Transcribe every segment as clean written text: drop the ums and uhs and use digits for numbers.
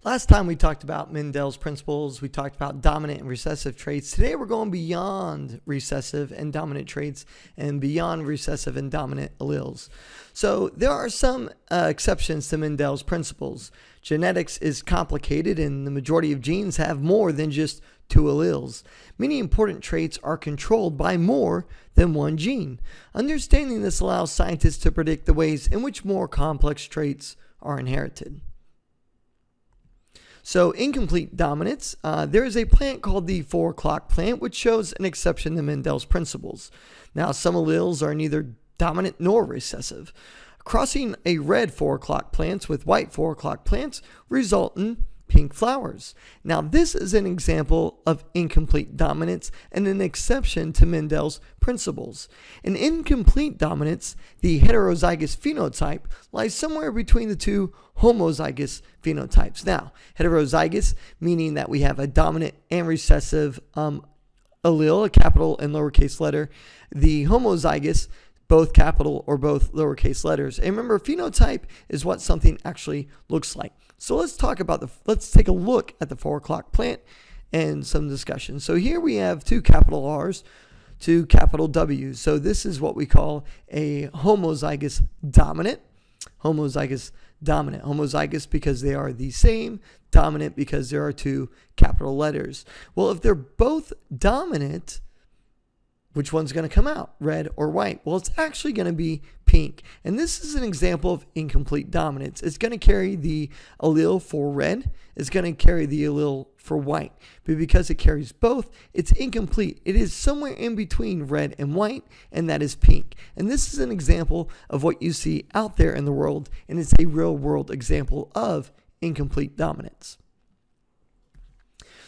Last time we talked about Mendel's principles, we talked about dominant and recessive traits. Today we're going beyond recessive and dominant traits and beyond recessive and dominant alleles. So there are some exceptions to Mendel's principles. Genetics is complicated and the majority of genes have more than just two alleles. Many important traits are controlled by more than one gene. Understanding this allows scientists to predict the ways in which more complex traits are inherited. So incomplete dominance, there is a plant called the 4 o'clock plant, which shows an exception to Mendel's principles. Now, some alleles are neither dominant nor recessive. Crossing a red 4 o'clock plants with white 4 o'clock plants result in pink flowers. Now, this is an example of incomplete dominance and an exception to Mendel's principles. In incomplete dominance, the heterozygous phenotype lies somewhere between the two homozygous phenotypes. Now, heterozygous meaning that we have a dominant and recessive allele, a capital and lowercase letter. The homozygous, both capital or both lowercase letters. And remember, phenotype is what something actually looks like. So let's take a look at the 4 o'clock plant and some discussion. So here we have two capital R's, two capital W's. So this is what we call a homozygous dominant. Homozygous dominant. Homozygous because they are the same. Dominant because there are two capital letters. Well, if they're both dominant, which one's going to come out, red or white? Well, it's actually going to be pink. And this is an example of incomplete dominance. It's going to carry the allele for red. It's going to carry the allele for white. But because it carries both, it's incomplete. It is somewhere in between red and white, and that is pink. And this is an example of what you see out there in the world, and it's a real-world example of incomplete dominance.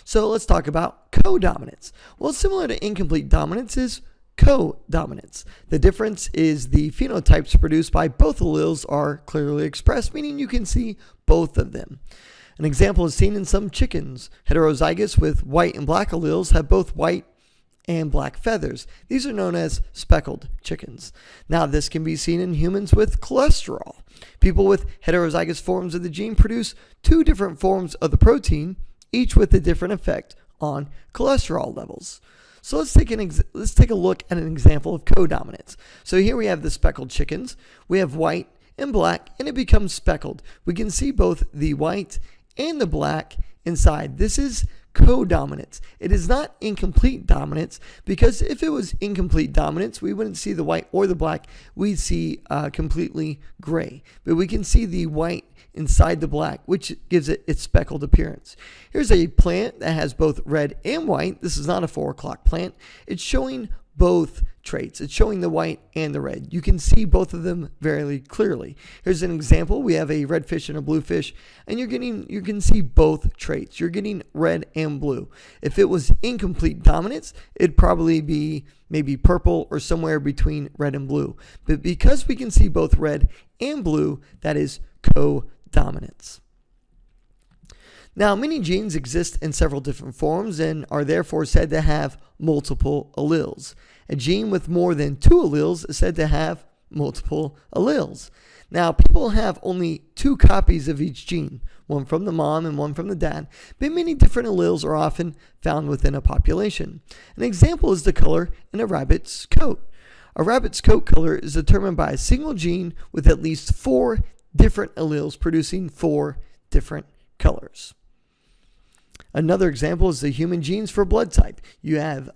So let's talk about codominance. Well, similar to incomplete dominance is codominance. The difference is the phenotypes produced by both alleles are clearly expressed, meaning you can see both of them. An example is seen in some chickens. Heterozygous with white and black alleles have both white and black feathers. These are known as speckled chickens. Now, this can be seen in humans with cholesterol. People with heterozygous forms of the gene produce two different forms of the protein, each with a different effect on cholesterol levels. So let's take a look at an example of codominance. So here we have the speckled chickens. We have white and black, and it becomes speckled. We can see both the white and the black inside. This is codominance. It is not incomplete dominance, because if it was incomplete dominance, we wouldn't see the white or the black. We'd see completely gray. But we can see the white inside the black, which gives it its speckled appearance. Here's a plant that has both red and white. This is not a 4 o'clock plant. It's showing both traits. It's showing the white and the red. You can see both of them very clearly. Here's an example. We have a red fish and a blue fish, and you can see both traits. You're getting red and blue. If it was incomplete dominance, it'd probably be maybe purple or somewhere between red and blue. But because we can see both red and blue, that is codominance. Now, many genes exist in several different forms and are therefore said to have multiple alleles. A gene with more than two alleles is said to have multiple alleles. Now, people have only two copies of each gene, one from the mom and one from the dad, but many different alleles are often found within a population. An example is the color in a rabbit's coat. A rabbit's coat color is determined by a single gene with at least 4 different alleles producing 4 different colors. Another example is the human genes for blood type. You have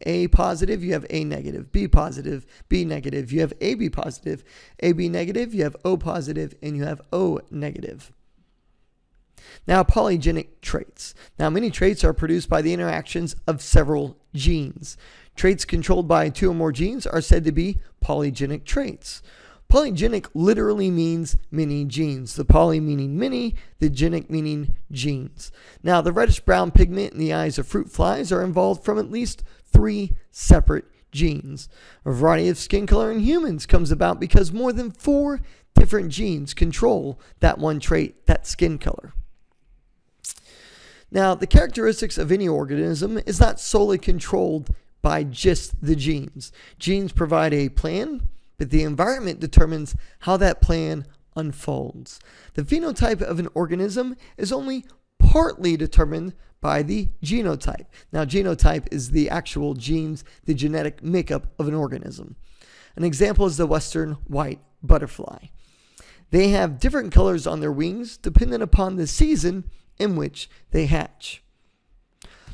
A positive, you have A negative, B positive, B negative. You have AB positive, AB negative, you have O positive, and you have O negative. Now, polygenic traits. Now, many traits are produced by the interactions of several genes. Traits controlled by 2 or more genes are said to be polygenic traits. Polygenic literally means many genes. The poly meaning many, the genic meaning genes. Now, the reddish-brown pigment in the eyes of fruit flies are involved from at least 3 separate genes. A variety of skin color in humans comes about because more than 4 different genes control that one trait, that skin color. Now, the characteristics of any organism is not solely controlled by just the genes. Genes provide a plan, but the environment determines how that plan unfolds. The phenotype of an organism is only partly determined by the genotype. Now, genotype is the actual genes, the genetic makeup of an organism. An example is the western white butterfly. They have different colors on their wings depending upon the season in which they hatch.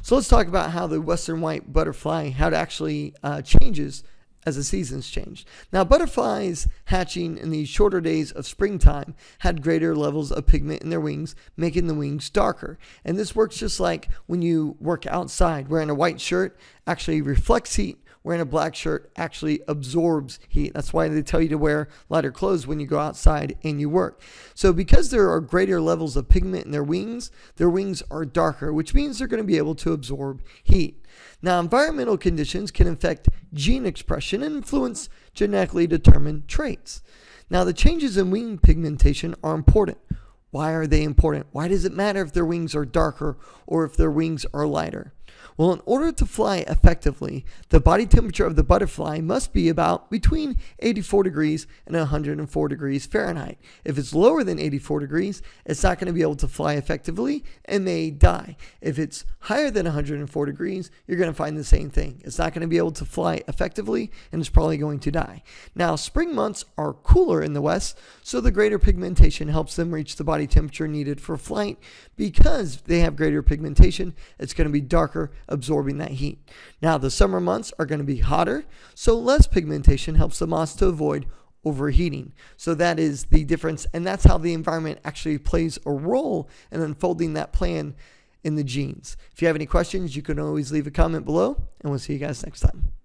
So let's talk about how the western white butterfly, how it actually changes as the seasons change. Now, butterflies hatching in the shorter days of springtime had greater levels of pigment in their wings, making the wings darker. And this works just like when you work outside. Wearing a white shirt actually reflects heat. Wearing a black shirt actually absorbs heat. That's why they tell you to wear lighter clothes when you go outside and you work. So because there are greater levels of pigment in their wings are darker, which means they're going to be able to absorb heat. Now, environmental conditions can affect gene expression and influence genetically determined traits. Now, the changes in wing pigmentation are important. Why are they important? Why does it matter if their wings are darker or if their wings are lighter? Well, in order to fly effectively, the body temperature of the butterfly must be about between 84 degrees and 104 degrees Fahrenheit. If it's lower than 84 degrees, it's not going to be able to fly effectively and may die. If it's higher than 104 degrees, you're going to find the same thing. It's not going to be able to fly effectively and it's probably going to die. Now, spring months are cooler in the west, so the greater pigmentation helps them reach the body temperature needed for flight. Because they have greater pigmentation, it's going to be darker, absorbing that heat. Now, the summer months are going to be hotter, so less pigmentation helps the moths to avoid overheating. So that is the difference, and that's how the environment actually plays a role in unfolding that plan in the genes. If you have any questions, you can always leave a comment below, and we'll see you guys next time.